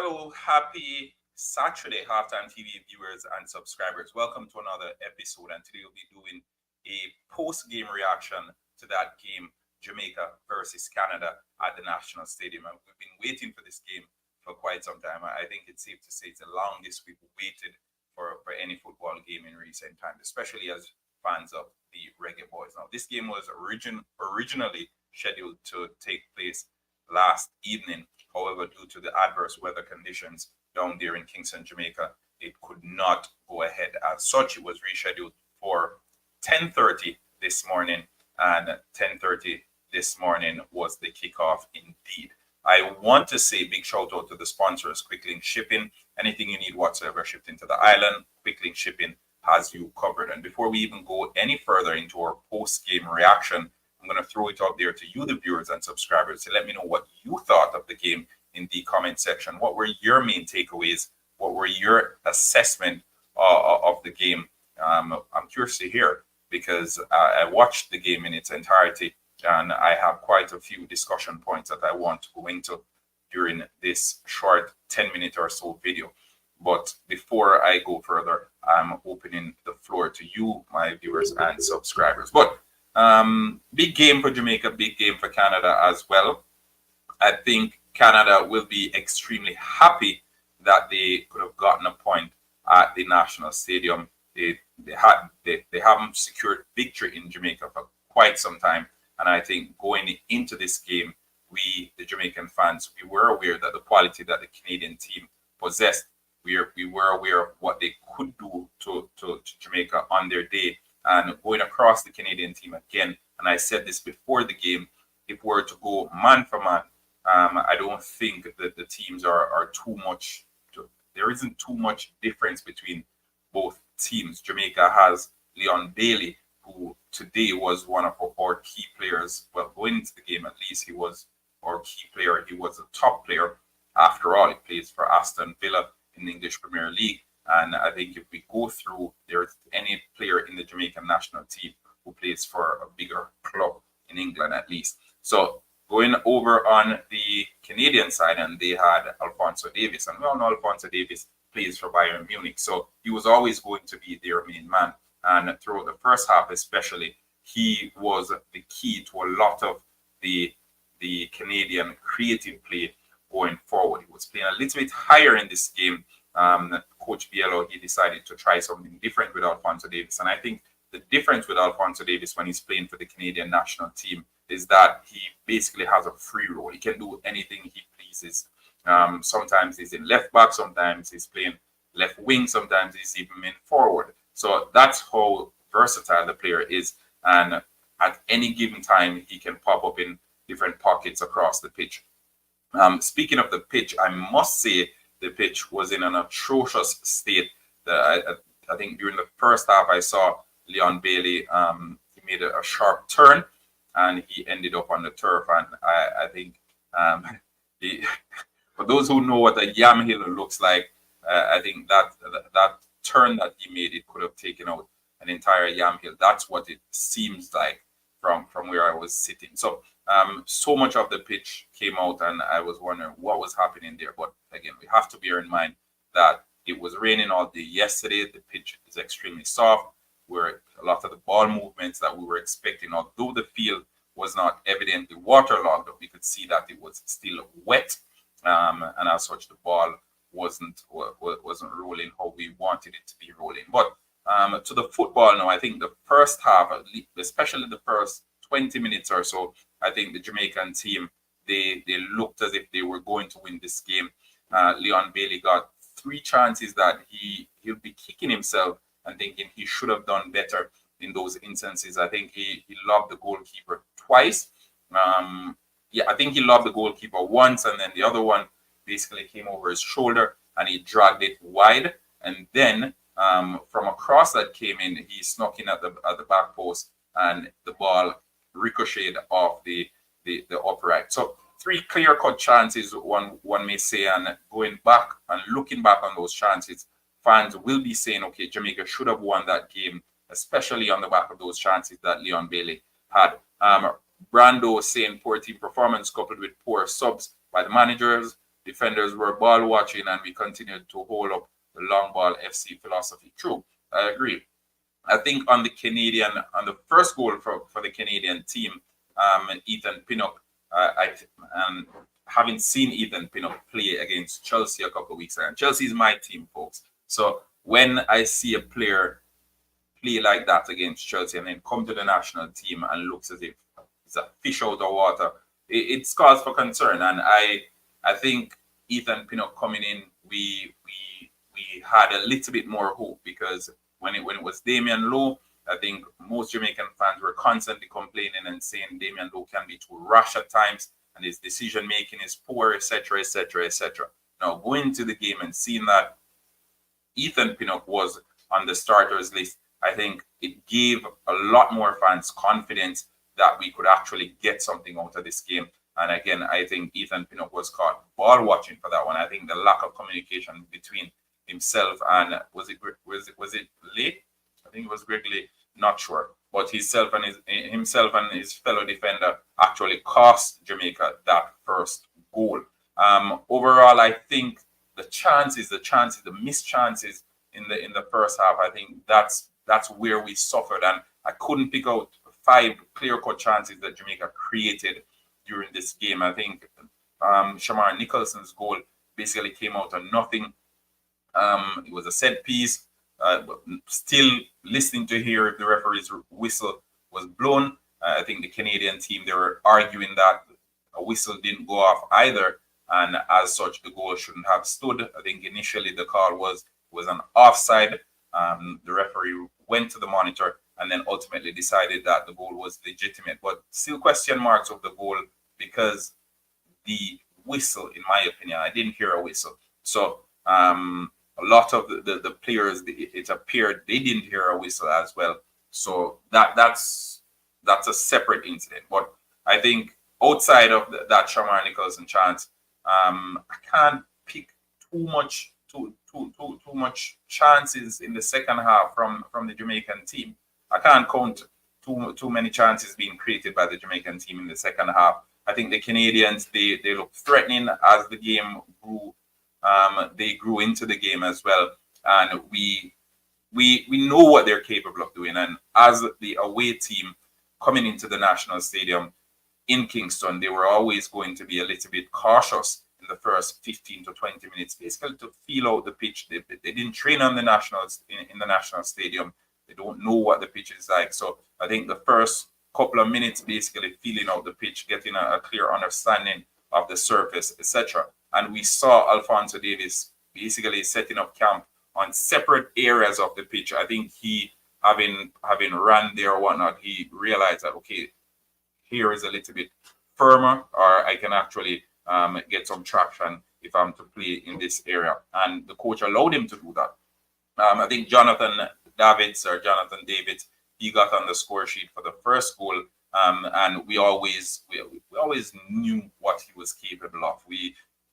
Hello, happy Saturday, Halftime TV viewers and subscribers. Welcome to another episode, and today we'll be doing a post-game reaction to that game, Jamaica versus Canada at the National Stadium. And we've been waiting for this game for quite some time. I think it's safe to say it's the longest we've waited for any football game in recent times, especially as fans of the Reggae Boyz. Now, this game was originally scheduled to take place last evening. However, due to the adverse weather conditions down there in Kingston, Jamaica, it could not go ahead. As such, it was rescheduled for 10:30 this morning, and 10:30 this morning was the kickoff indeed. I want to say big shout out to the sponsors, Quicklink Shipping. Anything you need whatsoever shipped into the island, Quicklink Shipping has you covered. And before we even go any further into our post-game reaction, I'm going to throw it out there to you, the viewers and subscribers, to let me know what you thought of the game in the comment section. What were your main takeaways? What were your assessment of the game? I'm curious to hear, because I watched the game in its entirety, and I have quite a few discussion points that I want to go into during this short 10-minute or so video. But before I go further, I'm opening the floor to you, my viewers and subscribers. But big game for Jamaica, big game for Canada as well. I think Canada will be extremely happy that they could have gotten a point at the National Stadium. They haven't secured victory in Jamaica for quite some time, and I think going into this game, we, the Jamaican fans, we were aware that the quality that the Canadian team possessed, we were aware of what they could do to Jamaica on their day. And going across the Canadian team again, and I said this before the game, if we're to go man for man, I don't think that the teams are too much. There isn't too much difference between both teams. Jamaica has Leon Bailey, who today was one of our key players. Well, going into the game, at least he was our key player. He was a top player. After all, he plays for Aston Villa in the English Premier League. And I think if we go through, there's any player in the Jamaican national team who plays for a bigger club in England at least. So going over on the Canadian side, and they had Alphonso Davies. And we all know Alphonso Davies plays for Bayern Munich. So he was always going to be their main man. And throughout the first half especially, he was the key to a lot of the Canadian creative play going forward. He was playing a little bit higher in this game. Coach Biello, he decided to try something different with Alphonso Davies. And I think the difference with Alphonso Davies when he's playing for the Canadian national team is that he basically has a free role. He can do anything he pleases. Sometimes he's in left back, sometimes he's playing left wing, sometimes he's even in forward. So that's how versatile the player is. And at any given time, he can pop up in different pockets across the pitch. Speaking of the pitch, I must say, the pitch was in an atrocious state. I think during the first half, I saw Leon Bailey. He made a sharp turn, and he ended up on the turf. And I think for those who know what a yam hill looks like, I think that turn that he made, it could have taken out an entire yam hill. That's what it seems like from where I was sitting. So so much of the pitch came out, and I was wondering what was happening there. But again, we have to bear in mind that it was raining all day yesterday. The pitch is extremely soft, where a lot of the ball movements that we were expecting, although the field was not evidently waterlogged, we could see that it was still wet, and as such, the ball wasn't rolling how we wanted it to be rolling. But to the football now, I think the first half, especially the first 20 minutes or so, I think the Jamaican team, they looked as if they were going to win this game. Leon Bailey got 3 chances that he'll be kicking himself and thinking he should have done better in those instances. I think he lobbed the goalkeeper twice. I think he lobbed the goalkeeper once, and then the other one basically came over his shoulder and he dragged it wide. And then from a cross that came in, he snuck in at the back post, and the ball ricocheted off the upright. So 3 clear-cut chances, one may say, and going back and looking back on those chances, fans will be saying, okay, Jamaica should have won that game, especially on the back of those chances that Leon Bailey had. Brando saying poor team performance coupled with poor subs by the managers. defenders were ball watching, and we continued to hold up the long ball FC philosophy. True, I agree. I think on the first goal for the Canadian team, Ethan Pinnock, having seen Ethan Pinnock play against Chelsea a couple of weeks ago, Chelsea is my team, folks. So when I see a player play like that against Chelsea and then come to the national team and looks as if it's a fish out of water, it's cause for concern. And I think Ethan Pinnock coming in, we had a little bit more hope, because when it was Damian Lowe, I think most Jamaican fans were constantly complaining and saying Damian Lowe can be too rash at times and his decision making is poor, etc., etc., etc. Now going to the game and seeing that Ethan Pinnock was on the starters list, I think it gave a lot more fans confidence that we could actually get something out of this game. And again, I think Ethan Pinnock was caught ball watching for that one. I think the lack of communication between himself and was it Lee? I think it was Greg Lee. Not sure, but himself and his fellow defender actually cost Jamaica that first goal. Overall, I think the missed chances in the first half, I think that's where we suffered, and I couldn't pick out 5 clear-cut chances that Jamaica created during this game. I think Shamar Nicholson's goal basically came out of nothing. It was a set piece. But still listening to hear if the referee's whistle was blown. I think the Canadian team, they were arguing that a whistle didn't go off either, and as such, the goal shouldn't have stood. I think initially the call was an offside. The referee went to the monitor and then ultimately decided that the goal was legitimate, but still question marks of the goal because the whistle, in my opinion, I didn't hear a whistle. So a lot of the players, it appeared they didn't hear a whistle as well. So that's a separate incident. But I think outside of that Shamar Nicholson chance, I can't pick too much chances in the second half from the Jamaican team. I can't count too many chances being created by the Jamaican team in the second half. I think the Canadians, they looked threatening as the game grew. They grew into the game as well, and we know what they're capable of doing. And as the away team coming into the national stadium in Kingston, they were always going to be a little bit cautious in the first 15 to 20 minutes, basically to feel out the pitch. They didn't train on the nationals in the national stadium. They don't know what the pitch is like. So I think the first couple of minutes, basically feeling out the pitch, getting a clear understanding of the surface, etc. And we saw Alphonso Davies basically setting up camp on separate areas of the pitch. I think he, having run there or whatnot, he realized that, okay, here is a little bit firmer, or I can actually get some traction if I'm to play in this area. And the coach allowed him to do that. I think Jonathan Davids, he got on the score sheet for the first goal. And we always knew what he was capable of.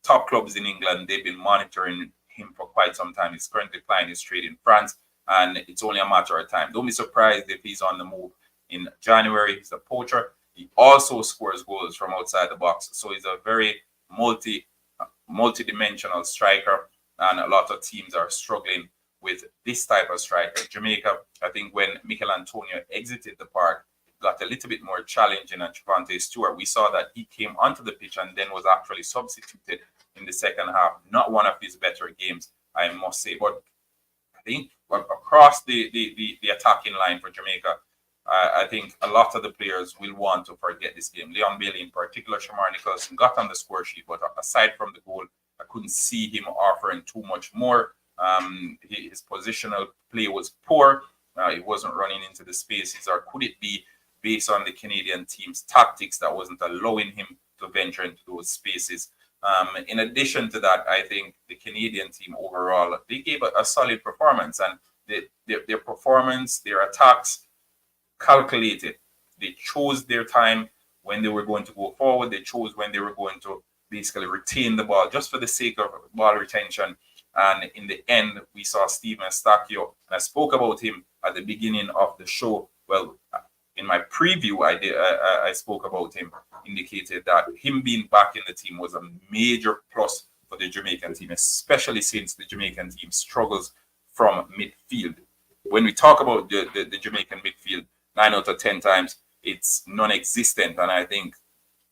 Top clubs in England, they've been monitoring him for quite some time. He's currently playing his trade in France, and it's only a matter of time. Don't be surprised if he's on the move in January. He's a poacher. He also scores goals from outside the box. So he's a very multi-dimensional striker, and a lot of teams are struggling with this type of striker. Jamaica, I think when Mikel Antonio exited the park, got a little bit more challenging, and Trevante Stewart, we saw that he came onto the pitch and then was actually substituted in the second half. Not one of his better games, I must say. But I think across the attacking line for Jamaica, I think a lot of the players will want to forget this game. Leon Bailey in particular, Shamar Nicholson got on the score sheet, but aside from the goal, I couldn't see him offering too much more. His positional play was poor. He wasn't running into the spaces, or could it be based on the Canadian team's tactics that wasn't allowing him to venture into those spaces? In addition to that, I think the Canadian team overall, they gave a solid performance, and their performance, their attacks, calculated. They chose their time when they were going to go forward. They chose when they were going to basically retain the ball just for the sake of ball retention. And in the end, we saw Steve Mastacchio, and I spoke about him at the beginning of the show. Well, in my preview, I spoke about him, indicated that him being back in the team was a major plus for the Jamaican team, especially since the Jamaican team struggles from midfield. When we talk about the Jamaican midfield, 9 out of 10 times, it's non-existent. And I think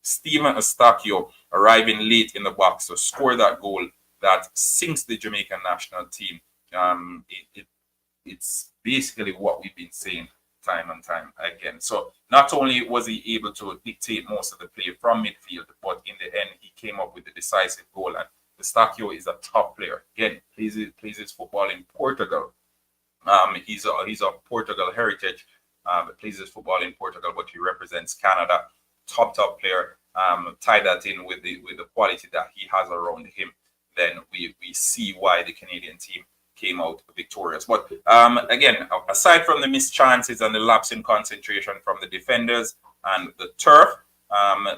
Steven Eustáquio arriving late in the box to score that goal that sinks the Jamaican national team. It's basically what we've been saying time and time again. So not only was he able to dictate most of the play from midfield, but in the end, he came up with the decisive goal. And Eustáquio is a top player. Again, plays his football in Portugal. He's of Portugal heritage. Plays his football in Portugal, but he represents Canada. Top player. Tie that in with the quality that he has around him, then we see why the Canadian team came out victorious. But again, aside from the missed chances and the lapse in concentration from the defenders and the turf,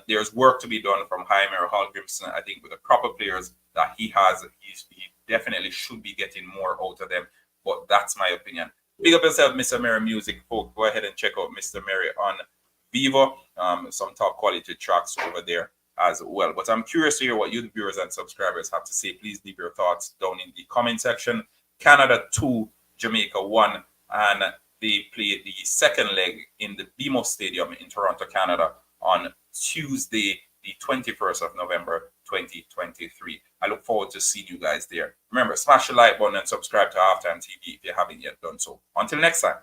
there's work to be done from Jaime Hallgrimsson. I think with the proper players that he has, he definitely should be getting more out of them. But that's my opinion. Big up yourself, Mr. Mary Music, folks. Go ahead and check out Mr. Mary on Vivo. Some top quality tracks over there as well. But I'm curious to hear what you, the viewers and subscribers, have to say. Please leave your thoughts down in the comment section. Canada 2, Jamaica 1, and they play the second leg in the BMO Stadium in Toronto, Canada on Tuesday, the 21st of November, 2023. I look forward to seeing you guys there. Remember, smash the like button and subscribe to Halftime TV if you haven't yet done so. Until next time.